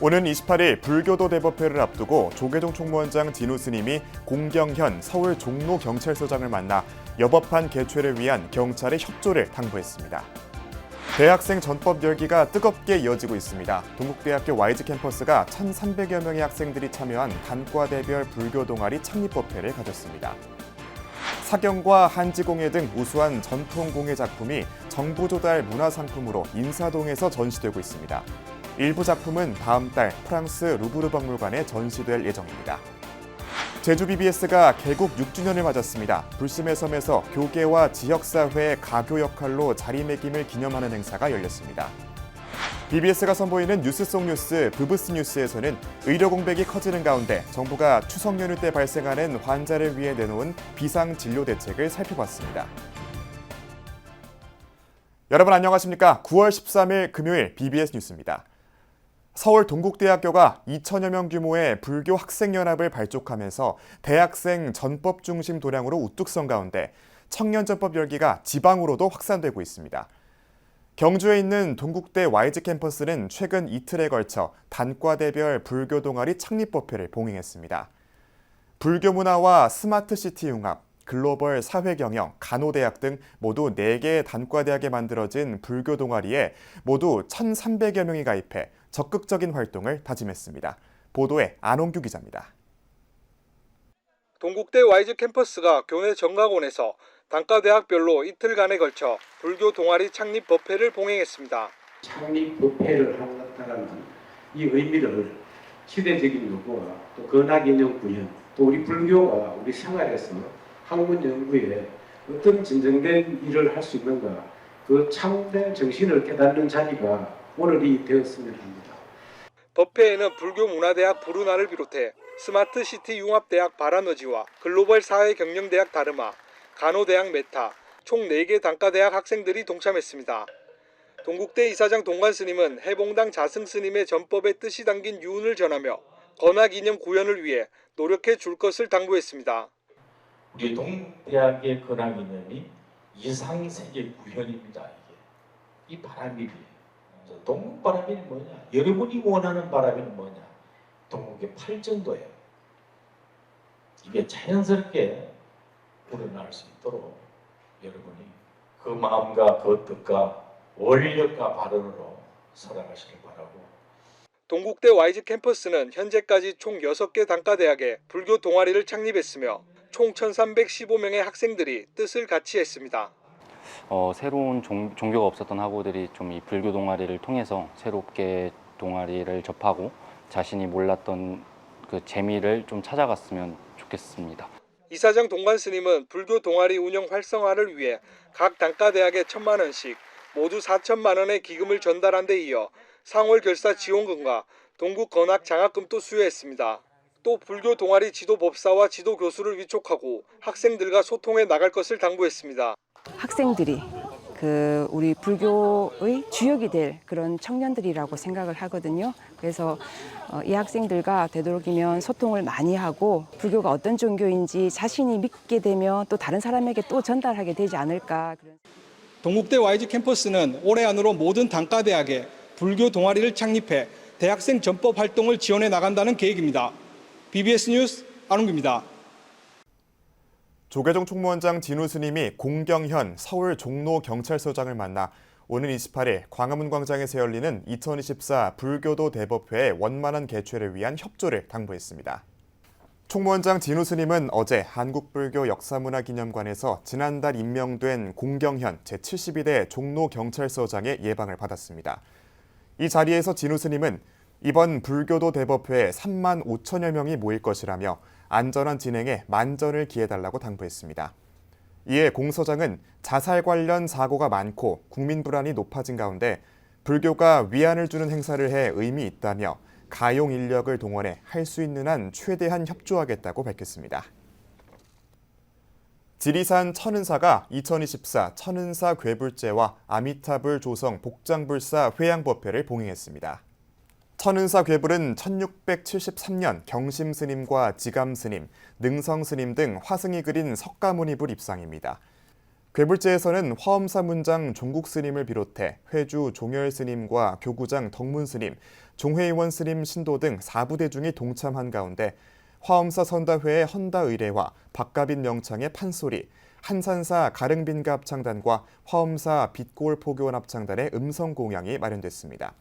오는 28일 불교도 대법회를 앞두고 조계종 총무원장 진우 스님이 공경현 서울 종로경찰서장을 만나 여법안 개최를 위한 경찰의 협조를 당부했습니다. 대학생 전법 열기가 뜨겁게 이어지고 있습니다. 동국대학교 YG 캠퍼스가 1,300여 명의 학생들이 참여한 단과대별 불교 동아리 창립법회를 가졌습니다. 사경과 한지공예 등 우수한 전통공예 작품이 정부 조달 문화상품으로 인사동에서 전시되고 있습니다. 일부 작품은 다음 달 프랑스 루브르 박물관에 전시될 예정입니다. 제주 BBS가 개국 6주년을 맞았습니다. 불심의 섬에서 교계와 지역사회의 가교 역할로 자리매김을 기념하는 행사가 열렸습니다. BBS가 선보이는 뉴스 속 뉴스, 부부스 뉴스에서는 의료 공백이 커지는 가운데 정부가 추석 연휴 때 발생하는 환자를 위해 내놓은 비상진료 대책을 살펴봤습니다. 여러분 안녕하십니까? 9월 13일 금요일 BBS 뉴스입니다. 서울 동국대학교가 2천여 명 규모의 불교 학생연합을 발족하면서 대학생 전법 중심 도량으로 우뚝 선 가운데 청년 전법 열기가 지방으로도 확산되고 있습니다. 경주에 있는 동국대 YG 캠퍼스는 최근 이틀에 걸쳐 단과대별 불교 동아리 창립법회를 봉행했습니다. 불교 문화와 스마트시티 융합, 글로벌 사회경영, 간호대학 등 모두 4개의 단과대학에 만들어진 불교 동아리에 모두 1,300여 명이 가입해 적극적인 활동을 다짐했습니다. 보도에 안홍규 기자입니다. 동국대 YG 캠퍼스가 교내 정각원에서 단과대학별로 이틀간에 걸쳐 불교 동아리 창립 법회를 봉행했습니다. 창립 법회를 한다는 이 의미를 시대적인 요구와 또 근학인형 구현, 또 우리 불교가 우리 생활에서 학문 연구에 어떤 진정된 일을 할 수 있는가, 그 참된 정신을 깨닫는 자리가 오늘이 되었으면 합니다. 법회에는 불교문화대학 부르나를 비롯해 스마트시티 융합대학 바라너지와 글로벌 사회경영대학 다르마, 간호대학 메타, 총 4개 단과대학 학생들이 동참했습니다. 동국대 이사장 동관 스님은 해봉당 자승 스님의 전법에 뜻이 담긴 유운을 전하며 건학이념 구현을 위해 노력해 줄 것을 당부했습니다. 우리 동대학의 건학이념이 이상세계 구현입니다. 이 바람이 동국바람이 뭐냐? 여러분이 원하는 바람이 뭐냐? 동국의 팔전도예요. 이게 자연스럽게 우러날 수 있도록 여러분이 그 마음과 그 뜻과 원력과 발언으로 살아가시길 바라고. 동국대 YG 캠퍼스는 현재까지 총 6개 단과대학에 불교 동아리를 창립했으며 총 1,315명의 학생들이 뜻을 같이 했습니다. 새로운 종교가 없었던 학우들이 좀 이 불교 동아리를 통해서 새롭게 동아리를 접하고 자신이 몰랐던 그 재미를 좀 찾아갔으면 좋겠습니다. 이사장 동관 스님은 불교 동아리 운영 활성화를 위해 각 단과대학에 1,000만 원씩 모두 4천만 원의 기금을 전달한 데 이어 상월 결사 지원금과 동국 건학 장학금도 수여했습니다. 또 불교 동아리 지도 법사와 지도 교수를 위촉하고 학생들과 소통해 나갈 것을 당부했습니다. 학생들이 우리 불교의 주역이 될 그런 청년들이라고 생각을 하거든요. 그래서 이 학생들과 되도록이면 소통을 많이 하고 불교가 어떤 종교인지 자신이 믿게 되면 또 다른 사람에게 또 전달하게 되지 않을까. 동국대 YG 캠퍼스는 올해 안으로 모든 단과대학에 불교 동아리를 창립해 대학생 전법 활동을 지원해 나간다는 계획입니다. BBS 뉴스 안홍규입니다. 조계종 총무원장 진우 스님이 공경현 서울 종로경찰서장을 만나 오는 28일 광화문 광장에서 열리는 2024 불교도 대법회의 원만한 개최를 위한 협조를 당부했습니다. 총무원장 진우 스님은 어제 한국불교 역사문화기념관에서 지난달 임명된 공경현 제72대 종로경찰서장의 예방을 받았습니다. 이 자리에서 진우 스님은 이번 불교도 대법회에 3만 5천여 명이 모일 것이라며 안전한 진행에 만전을 기해달라고 당부했습니다. 이에 공 서장은 자살 관련 사고가 많고 국민 불안이 높아진 가운데 불교가 위안을 주는 행사를 해 의미 있다며 가용 인력을 동원해 할 수 있는 한 최대한 협조하겠다고 밝혔습니다. 지리산 천은사가 2024 천은사 괴불제와 아미타불 조성 복장불사 회양법회를 봉행했습니다. 천은사 괴불은 1673년 경심스님과 지감스님, 능성스님 등 화승이 그린 석가모니불 입상입니다. 괴물제에서는 화엄사 문장 종국 스님을 비롯해 회주 종열 스님과 교구장 덕문 스님, 종회의원 스님 신도 등 4부대 중이 동참한 가운데 화엄사 선다회의 헌다의례와 박가빈 명창의 판소리, 한산사 가릉빈가 합창단과 화엄사 빛골 포교원 합창단의 음성 공양이 마련됐습니다.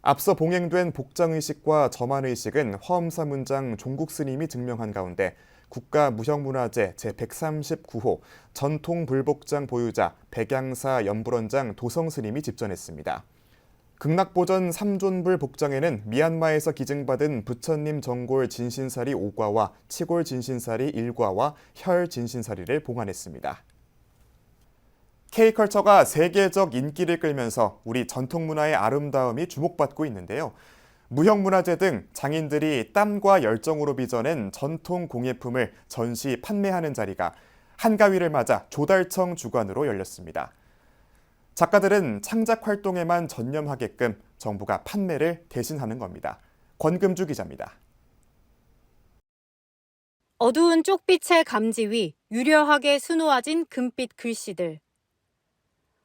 앞서 봉행된 복장의식과 점안의식은 화엄사 문장 종국 스님이 증명한 가운데 국가무형문화재 제139호 전통불복장 보유자 백양사 연불원장 도성스님이 집전했습니다. 극락보전 삼존불 복장에는 미얀마에서 기증받은 부처님 정골 진신사리 5과와 치골 진신사리 1과와 혈 진신사리를 봉안했습니다. K컬처가 세계적 인기를 끌면서 우리 전통문화의 아름다움이 주목받고 있는데요. 무형문화재 등 장인들이 땀과 열정으로 빚어낸 전통 공예품을 전시 판매하는 자리가 한가위를 맞아 조달청 주관으로 열렸습니다. 작가들은 창작 활동에만 전념하게끔 정부가 판매를 대신하는 겁니다. 권금주 기자입니다. 어두운 쪽빛의 감지 위 유려하게 수놓아진 금빛 글씨들.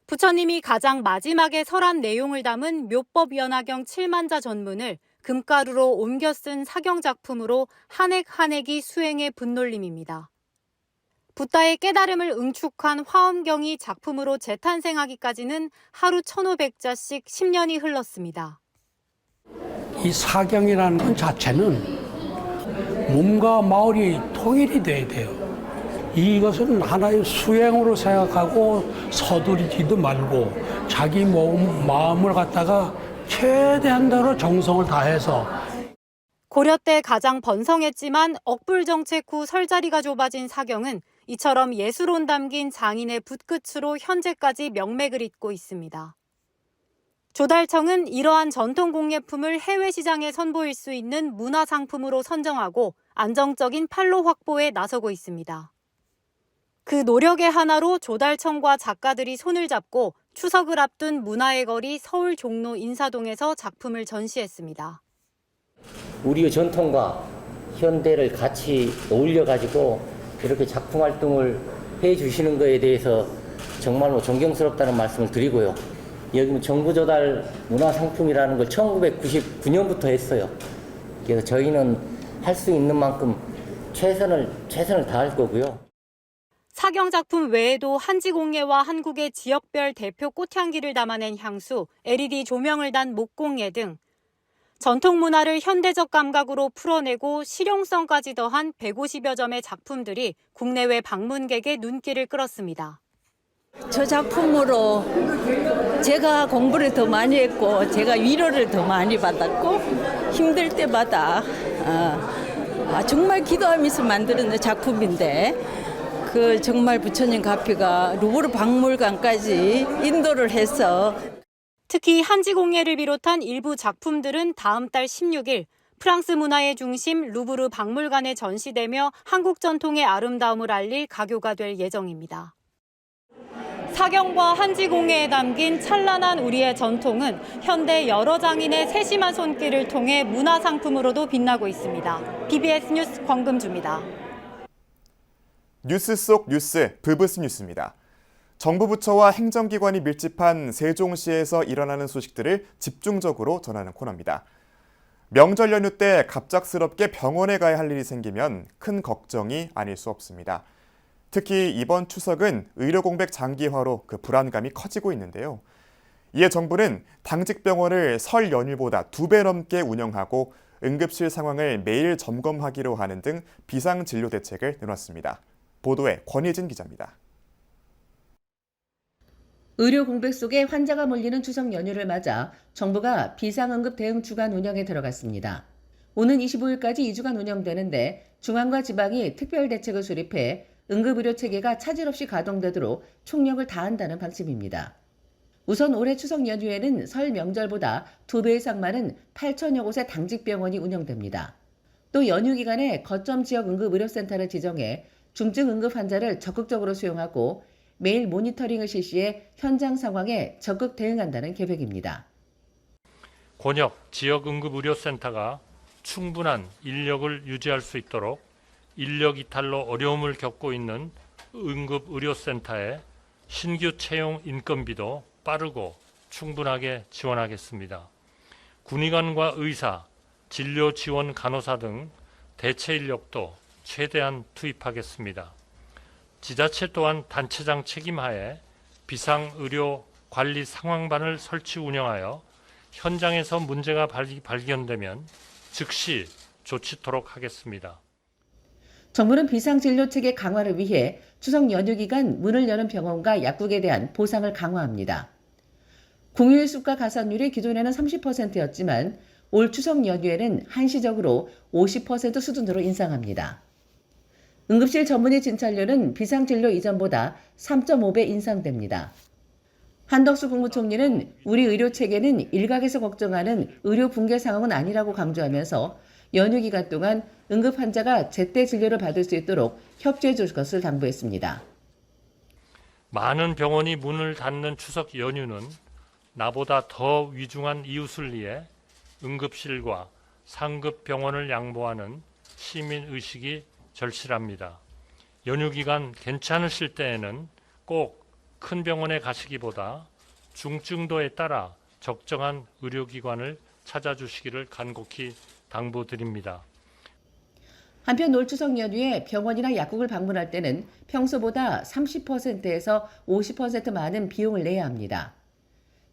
부처님이 가장 마지막에 설한 내용을 담은 묘법연화경 7만자 전문을 금가루로 옮겨 쓴 사경작품으로 한 획 한 획이 수행의 분놀림입니다. 붓다의 깨달음을 응축한 화엄경이 작품으로 재탄생하기까지는 하루 1,500자씩 10년이 흘렀습니다. 이 사경이라는 것 자체는 몸과 마을이 통일이 돼야 돼요. 이것은 하나의 수행으로 생각하고 서두르지도 말고 자기 마음을 갖다가 최대한대로 정성을 다해서. 고려 때 가장 번성했지만 억불정책 후 설자리가 좁아진 사경은 이처럼 예술혼 담긴 장인의 붓끝으로 현재까지 명맥을 잇고 있습니다. 조달청은 이러한 전통 공예품을 해외 시장에 선보일 수 있는 문화상품으로 선정하고 안정적인 판로 확보에 나서고 있습니다. 그 노력의 하나로 조달청과 작가들이 손을 잡고 추석을 앞둔 문화의 거리 서울 종로 인사동에서 작품을 전시했습니다. 우리의 전통과 현대를 같이 어울려가지고 이렇게 작품 활동을 해주시는 것에 대해서 정말로 존경스럽다는 말씀을 드리고요. 여기 정부 조달 문화상품이라는 걸 1999년부터 했어요. 그래서 저희는 할 수 있는 만큼 최선을 다할 거고요. 사경작품 외에도 한지공예와 한국의 지역별 대표 꽃향기를 담아낸 향수, LED 조명을 단 목공예 등 전통 문화를 현대적 감각으로 풀어내고 실용성까지 더한 150여 점의 작품들이 국내외 방문객의 눈길을 끌었습니다. 저 작품으로 제가 공부를 더 많이 했고 제가 위로를 더 많이 받았고 힘들 때마다 정말 기도하면서 만드는 작품인데 정말 부처님 가피가 루브르 박물관까지 인도를 해서 특히 한지공예를 비롯한 일부 작품들은 다음 달 16일 프랑스 문화의 중심 루브르 박물관에 전시되며 한국 전통의 아름다움을 알릴 가교가 될 예정입니다. 사경과 한지공예에 담긴 찬란한 우리의 전통은 현대 여러 장인의 세심한 손길을 통해 문화상품으로도 빛나고 있습니다. BBS 뉴스 권금주입니다. 뉴스 속 뉴스, 브브스 뉴스입니다. 정부 부처와 행정기관이 밀집한 세종시에서 일어나는 소식들을 집중적으로 전하는 코너입니다. 명절 연휴 때 갑작스럽게 병원에 가야 할 일이 생기면 큰 걱정이 아닐 수 없습니다. 특히 이번 추석은 의료 공백 장기화로 그 불안감이 커지고 있는데요. 이에 정부는 당직병원을 설 연휴보다 2배 넘게 운영하고 응급실 상황을 매일 점검하기로 하는 등 비상진료 대책을 내놨습니다. 보도에 권희진 기자입니다. 의료 공백 속에 환자가 몰리는 추석 연휴를 맞아 정부가 비상응급 대응 주간 운영에 들어갔습니다. 오는 25일까지 2주간 운영되는데 중앙과 지방이 특별 대책을 수립해 응급의료 체계가 차질 없이 가동되도록 총력을 다한다는 방침입니다. 우선 올해 추석 연휴에는 설 명절보다 2배 이상 많은 8천여 곳의 당직병원이 운영됩니다. 또 연휴 기간에 거점 지역 응급의료센터를 지정해 중증 응급 환자를 적극적으로 수용하고 매일 모니터링을 실시해 현장 상황에 적극 대응한다는 계획입니다. 곤역 지역응급의료센터가 충분한 인력을 유지할 수 있도록 인력 이탈로 어려움을 겪고 있는 응급의료센터에 신규 채용 인건비도 빠르고 충분하게 지원하겠습니다. 군의관과 의사, 진료 지원 간호사 등 대체 인력도 최대한 투입하겠습니다. 지자체 또한 단체장 책임하에 비상의료 관리 상황반을 설치 운영하여 현장에서 문제가 발견되면 즉시 조치토록 하겠습니다. 정부는 비상진료체계 강화를 위해 추석 연휴 기간 문을 여는 병원과 약국에 대한 보상을 강화합니다. 공휴일 수가 가산율이 기존에는 30%였지만 올 추석 연휴에는 한시적으로 50% 수준으로 인상합니다. 응급실 전문의 진찰료는 비상진료 이전보다 3.5배 인상됩니다. 한덕수 국무총리는 우리 의료체계는 일각에서 걱정하는 의료 붕괴 상황은 아니라고 강조하면서 연휴 기간 동안 응급 환자가 제때 진료를 받을 수 있도록 협조해 줄 것을 당부했습니다. 많은 병원이 문을 닫는 추석 연휴는 나보다 더 위중한 이웃을 위해 응급실과 상급 병원을 양보하는 시민의식이 절실합니다. 연휴 기간 괜찮으실 때에는 꼭 큰 병원에 가시기보다 중증도에 따라 적정한 의료기관을 찾아주시기를 간곡히 당부드립니다. 한편 올 추석 연휴에 병원이나 약국을 방문할 때는 평소보다 30%에서 50% 많은 비용을 내야 합니다.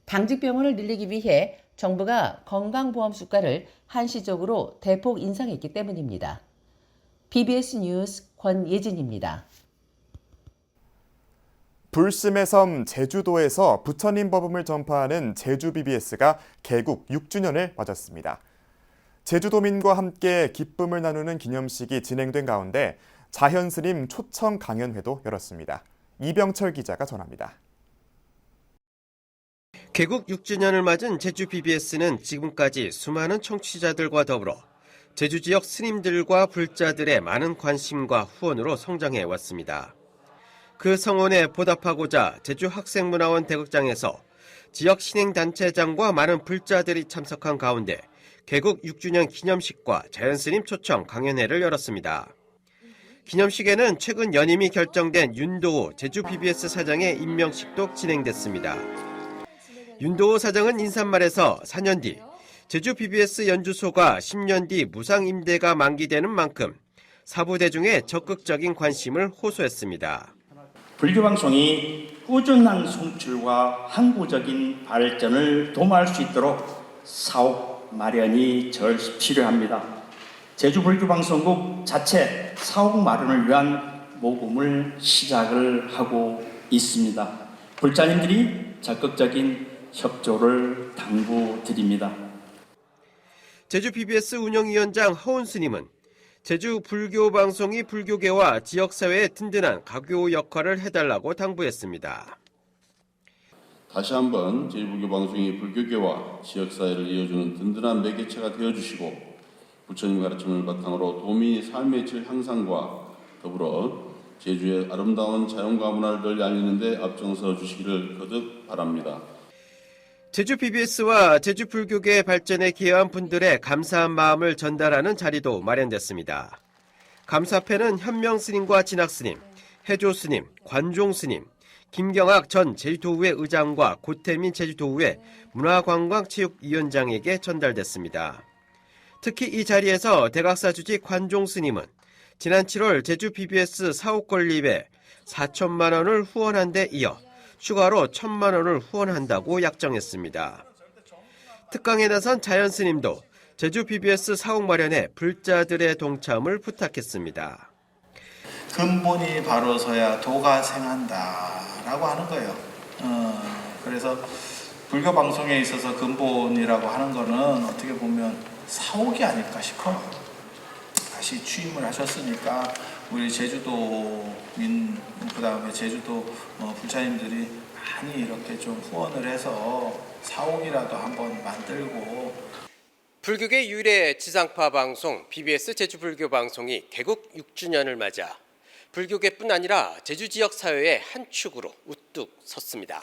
당직 병원을 늘리기 위해 정부가 건강보험 수가를 한시적으로 대폭 인상했기 때문입니다. BBS 뉴스 권예진입니다. 불심의 섬 제주도에서 부처님 법음을 전파하는 제주 BBS가 개국 6주년을 맞았습니다. 제주도민과 함께 기쁨을 나누는 기념식이 진행된 가운데 자현스님 초청 강연회도 열었습니다. 이병철 기자가 전합니다. 개국 6주년을 맞은 제주 BBS는 지금까지 수많은 청취자들과 더불어 제주 지역 스님들과 불자들의 많은 관심과 후원으로 성장해 왔습니다. 그 성원에 보답하고자 제주학생문화원 대극장에서 지역 신행단체장과 많은 불자들이 참석한 가운데 개국 6주년 기념식과 자연스님 초청 강연회를 열었습니다. 기념식에는 최근 연임이 결정된 윤도호 제주 BBS 사장의 임명식도 진행됐습니다. 윤도호 사장은 인사말에서 4년 뒤 제주 BBS 연주소가 10년 뒤 무상 임대가 만기되는 만큼 사부대중의 적극적인 관심을 호소했습니다. 불교방송이 꾸준한 송출과 항구적인 발전을 도모할 수 있도록 사옥 마련이 필요합니다. 제주불교방송국 자체 사옥 마련을 위한 모금을 시작을 하고 있습니다. 불자님들이 적극적인 협조를 당부드립니다. 제주 BBS 운영위원장 허운 스님은 제주 불교방송이 불교계와 지역사회의 든든한 가교 역할을 해달라고 당부했습니다. 다시 한번 제주불교방송이 불교계와 지역사회를 이어주는 든든한 매개체가 되어주시고 부처님 가르침을 바탕으로 도민의 삶의 질 향상과 더불어 제주의 아름다운 자연과 문화를 널리 알리는 데 앞장서 주시기를 거듭 바랍니다. 제주 BBS와 제주 불교계 발전에 기여한 분들의 감사한 마음을 전달하는 자리도 마련됐습니다. 감사패는 현명 스님과 진학 스님, 해조 스님, 관종 스님, 김경학 전 제주도의회 의장과 고태민 제주도의회 문화관광체육위원장에게 전달됐습니다. 특히 이 자리에서 대각사 주지 관종 스님은 지난 7월 제주 BBS 사옥 건립에 4천만 원을 후원한 데 이어 추가로 1,000만 원을 후원한다고 약정했습니다. 특강에 나선 자연스님도 제주 BBS 사옥 마련에 불자들의 동참을 부탁했습니다. 근본이 바로 서야 도가 생한다라고 하는 거예요. 그래서 불교 방송에 있어서 근본이라고 하는 거는 어떻게 보면 사옥이 아닐까 싶어요. 다시 취임을 하셨으니까 우리 제주도민 그다음에 제주도 불자님들이 많이 이렇게 좀 후원을 해서 사옥이라도 한번 만들고. 불교계 유일의 지상파 방송 BBS 제주불교방송이 개국 6주년을 맞아 불교계뿐 아니라 제주 지역 사회의 한 축으로 우뚝 섰습니다.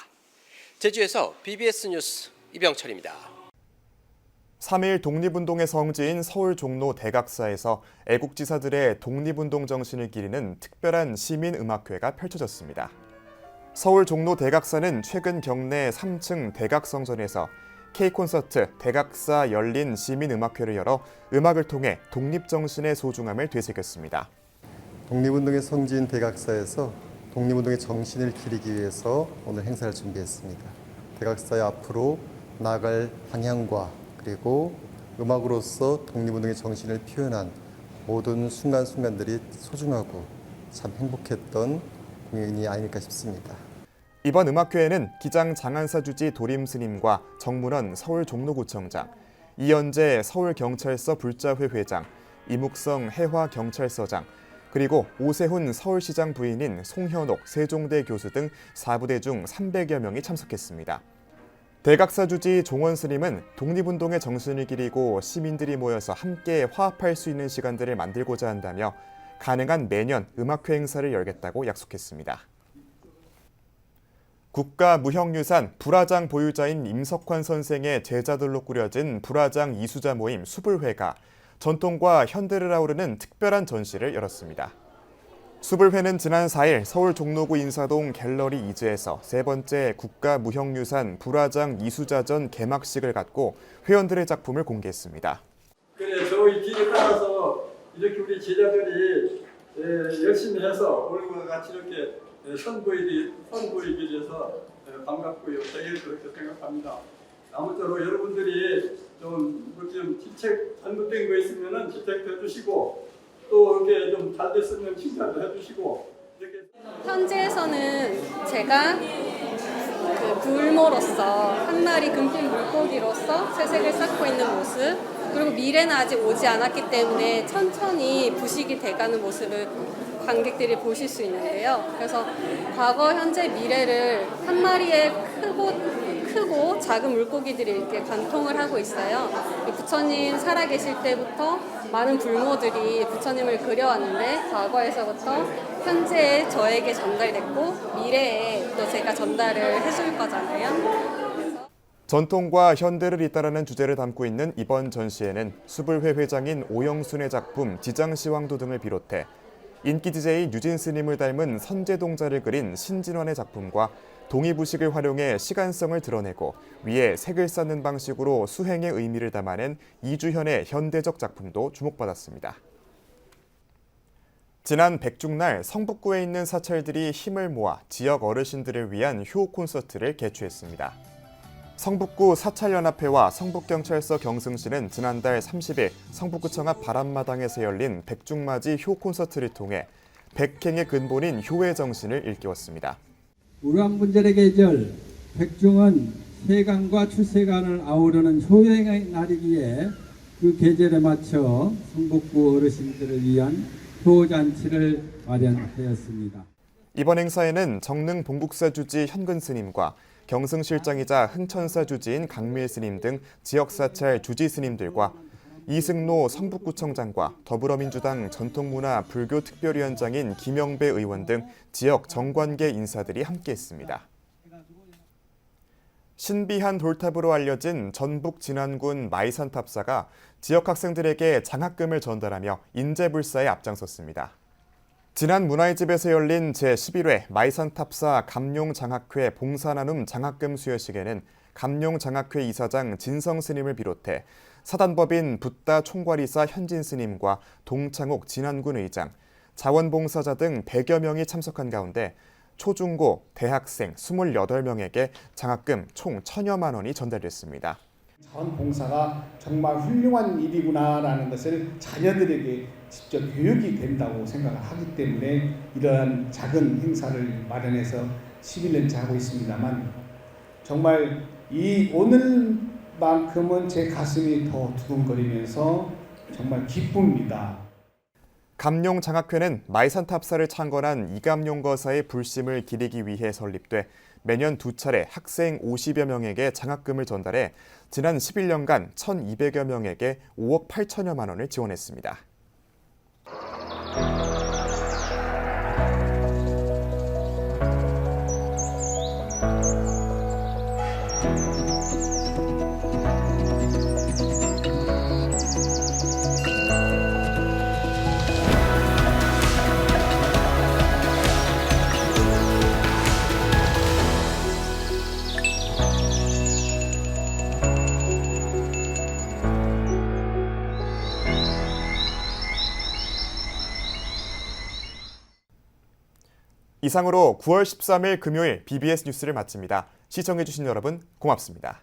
제주에서 BBS 뉴스 이병철입니다. 3.1 독립운동의 성지인 서울 종로 대각사에서 애국지사들의 독립운동 정신을 기리는 특별한 시민음악회가 펼쳐졌습니다. 서울 종로 대각사는 최근 경내 3층 대각성전에서 K콘서트 대각사 열린 시민음악회를 열어 음악을 통해 독립정신의 소중함을 되새겼습니다. 독립운동의 성지인 대각사에서 독립운동의 정신을 기리기 위해서 오늘 행사를 준비했습니다. 대각사의 앞으로 나아갈 방향과 그리고 음악으로서 독립운동의 정신을 표현한 모든 순간순간들이 소중하고 참 행복했던 공연이 아닐까 싶습니다. 이번 음악회에는 기장 장한사 주지 도림스님과 정문원 서울 종로구청장, 이연재 서울경찰서 불자회 회장, 이묵성 해화경찰서장, 그리고 오세훈 서울시장 부인인 송현옥 세종대 교수 등 4부대 중 300여 명이 참석했습니다. 대각사 주지 종원 스님은 독립운동의 정신을 기리고 시민들이 모여서 함께 화합할 수 있는 시간들을 만들고자 한다며 가능한 매년 음악회 행사를 열겠다고 약속했습니다. 국가무형유산 불화장 보유자인 임석환 선생의 제자들로 꾸려진 불화장 이수자 모임 수불회가 전통과 현대를 아우르는 특별한 전시를 열었습니다. 수불회는 지난 4일 서울 종로구 인사동 갤러리 이즈에서 세 번째 국가무형유산 불화장 이수자전 개막식을 갖고 회원들의 작품을 공개했습니다. 그래, 저희 길에 따라서 이렇게 우리 제자들이 열심히 해서 오늘과 같이 이렇게 선보이기 위해서 반갑고요. 되게 그렇게 생각합니다. 아무쪼록 여러분들이 좀 지적 잘못된 거 있으면은 지적도 해주시고 또 이렇게 좀 잘 됐으면 칭찬도 해주시고 이렇게. 현지에서는 제가 그 불모로서 한 마리 금빛 물고기로서 새색을 쌓고 있는 모습, 그리고 미래는 아직 오지 않았기 때문에 천천히 부식이 돼가는 모습을 관객들이 보실 수 있는데요. 그래서 과거, 현재, 미래를 한 마리의 크고 작은 물고기들이 이렇게 관통을 하고 있어요. 부처님 살아계실 때부터 많은 불모들이 부처님을 그려왔는데 과거에서부터 현재에 저에게 전달됐고 미래에 또 제가 전달을 해줄 거잖아요. 전통과 현대를 잇따르는 주제를 담고 있는 이번 전시회는 수불회 회장인 오영순의 작품 지장시황도 등을 비롯해 인기 DJ 유진 스님을 닮은 선제동자를 그린 신진환의 작품과 동이부식을 활용해 시간성을 드러내고 위에 색을 쌓는 방식으로 수행의 의미를 담아낸 이주현의 현대적 작품도 주목받았습니다. 지난 백중날 성북구에 있는 사찰들이 힘을 모아 지역 어르신들을 위한 효 콘서트를 개최했습니다. 성북구 사찰연합회와 성북경찰서 경승시는 지난달 30일 성북구청 앞 바람마당에서 열린 백중맞이 효 콘서트를 통해 백행의 근본인 효의 정신을 일깨웠습니다. 우량분절의 계절 백중은 세간과 출세간을 아우르는 효의 날이기에 그 계절에 맞춰 성북구 어르신들을 위한 효잔치를 마련하였습니다. 이번 행사에는 정릉 봉국사 주지 현근 스님과 경승실장이자 흥천사 주지인 강밀 스님 등 지역사찰 주지 스님들과 이승로 성북구청장과 더불어민주당 전통문화 불교특별위원장인 김영배 의원 등 지역 정관계 인사들이 함께했습니다. 신비한 돌탑으로 알려진 전북 진안군 마이산탑사가 지역 학생들에게 장학금을 전달하며 인재불사에 앞장섰습니다. 지난 문화의 집에서 열린 제11회 마이산탑사 감룡장학회 봉사나눔 장학금 수여식에는 감룡장학회 이사장 진성 스님을 비롯해 사단법인 붓다 총괄이사 현진 스님과 동창옥 진안군 의장, 자원봉사자 등 100여 명이 참석한 가운데 초중고, 대학생 28명에게 장학금 총 1,000여만 원이 전달됐습니다. 자원봉사가 정말 훌륭한 일이구나라는 것을 자녀들에게 직접 교육이 된다고 생각을 하기 때문에 이러한 작은 행사를 마련해서 11년째 하고 있습니다만 정말 이 오늘만큼은 제 가슴이 더 두근거리면서 정말 기쁩니다. 감룡장학회는 마이산탑사를 창건한 이감룡 거사의 불심을 기리기 위해 설립돼 매년 2차례 학생 50여 명에게 장학금을 전달해 지난 11년간 1,200여 명에게 5억 8천여만 원을 지원했습니다. 이상으로 9월 13일 금요일 BBS 뉴스를 마칩니다. 시청해주신 여러분 고맙습니다.